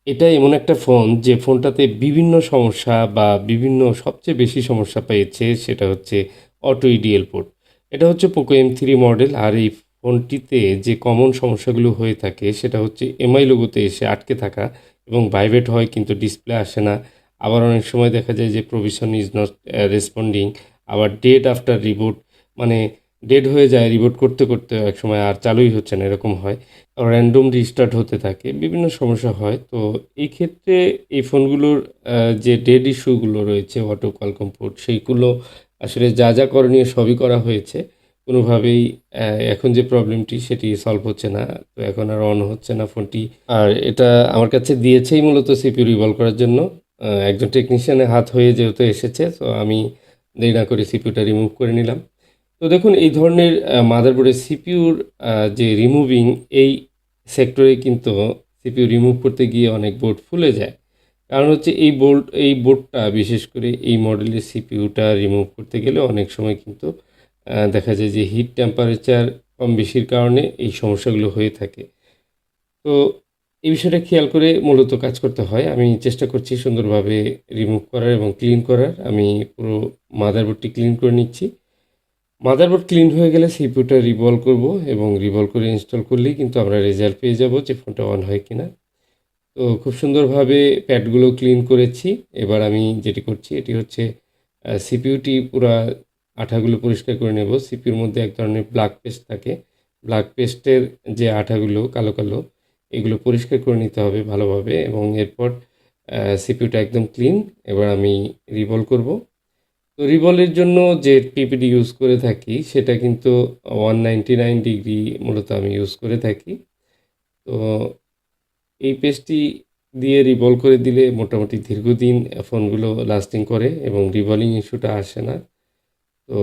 এটা এমন একটা ফোন যে ফোনটাতে বিভিন্ন সমস্যা বা বিভিন্ন সবচেয়ে বেশি সমস্যা পেয়েছে সেটা হচ্ছে অটো ইডিএল পোর্ট। এটা হচ্ছে পোকো M3 মডেল আর এই ফোনটিতে যে কমন সমস্যাগুলো হয়ে থাকে সেটা হচ্ছে এমআই লোগোতে এসে আটকে থাকা এবং ভাইব্রেট হয় কিন্তু ডিসপ্লে আসে না। আবার অনেক সময় দেখা যায় যে প্রভিশন ইজ নট রেসপন্ডিং, আবার ডেট আফটার রিবুট, মানে ডেড হয়ে যায় রিবুট করতে করতে একসময় আর চালুই হচ্ছে না এরকম হয়। র্যান্ডম রিস্টার্ট হতে থাকে, বিভিন্ন সমস্যা হয়। তো এই ক্ষেত্রে এই ফোনগুলোর যে ডেড ইস্যুগুলো রয়েছে অটো কোয়ালকম পোর্ট সেইগুলো আসলে যা, যা করণীয় সবই করা হয়েছে। কোনোভাবেই এখন যে প্রবলেমটি সেটি সলভ হচ্ছে না। তো এখন আর অন হচ্ছে না ফোনটি। আর এটা আমার কাছে দিয়েছেই মূলত সিপিইউ রিভলভ করার জন্য। একজন টেকনিশিয়ানের হাত হয়ে যেহেতু এসেছে, তো আমি দেরি না করে সিপিইউটা রিমুভ করে নিলাম। তো দেখুন এই ধরনের মাদারবোর্ডের সিপিইউর যে রিমুভিং এই সেক্টরে কিন্তু সিপিইউ রিমুভ করতে গিয়ে অনেক বোর্ড ফুলে যায়। কারণ হচ্ছে এই বোর্ডটা বিশেষ করে এই মডেলের সিপিইউটা রিমুভ করতে গেলে অনেক সময় কিন্তু দেখা যায় যে হিট টেম্পারেচার কম বেশির কারণে এই সমস্যাগুলো হয়ে থাকে। তো এই বিষয়টা খেয়াল করে মূলত কাজ করতে হয়। আমি চেষ্টা করছি সুন্দরভাবে রিমুভ করার এবং ক্লিন করার। আমি পুরো মাদারবোর্ডটি ক্লিন করে নিচ্ছি। মাদারবোর্ড ক্লিন হয়ে গেলে সিপিইউটা রিভলভ করব এবং রিভলভ করে ইনস্টল করলেই কিন্তু আমরা রেজাল্ট পেয়ে যাব যে ফোনটা অন হয় কিনা। তো খুব সুন্দরভাবে প্যাডগুলো ক্লিন করেছি। এবার আমি যেটি করছি এটি হচ্ছে সিপিইউটি পুরা আঠাগুলো পরিষ্কার করে নেব। সিপিইউর মধ্যে এক ধরনের ব্ল্যাক পেস্ট থাকে। ব্ল্যাক পেস্টের যে আঠাগুলো কালো, কালো এগুলো পরিষ্কার করে নিতে হবে ভালোভাবে এবং এরপর সিপিইউটা একদম ক্লিন। এবার আমি রিভলভ করব। তো রিভলের জন্য যে পিপিডি ইউজ করে থাকি সেটা কিন্তু 199 ডিগ্রি মূলত আমি ইউজ করে থাকি। তো এই পেস্টটি দিয়ে রিভলভ করে দিলে মোটামুটি দীর্ঘদিন ফোনগুলো লাস্টিং করে এবং রিভলিং ইস্যুটা আসে না। তো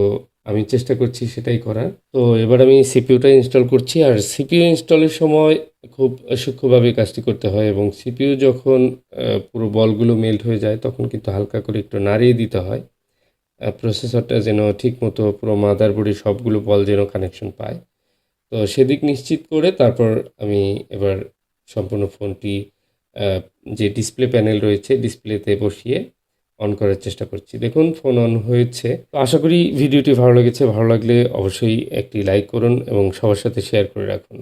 আমি চেষ্টা করছি সেটাই করার। তো এবার আমি সিপিইউটা ইনস্টল করছি। আর সিপিইউ ইনস্টলের সময় খুব সূক্ষ্মভাবে কাজটি করতে হয় এবং সিপিইউ যখন পুরো বলগুলো মেল্ট হয়ে যায় তখন কিন্তু হালকা করে একটু নাড়িয়ে দিতে হয়। প্রসেসরটা যেন ঠিকমতো পুরো মাদারবোর্ডে সবগুলো বল যেন কানেকশন পায়। তো সেদিক নিশ্চিত করে তারপর আমি এবার সম্পূর্ণ ফোনটি আ যে ডিসপ্লে প্যানেল রয়েছে ডিসপ্লেতে বসিয়ে অন করার চেষ্টা করছি। দেখুন ফোন অন হয়েছে। তো আশা করি ভিডিওটি ভালো লেগেছে। ভালো লাগলে অবশ্যই একটি লাইক করুন এবং সবার সাথে শেয়ার করে রাখুন।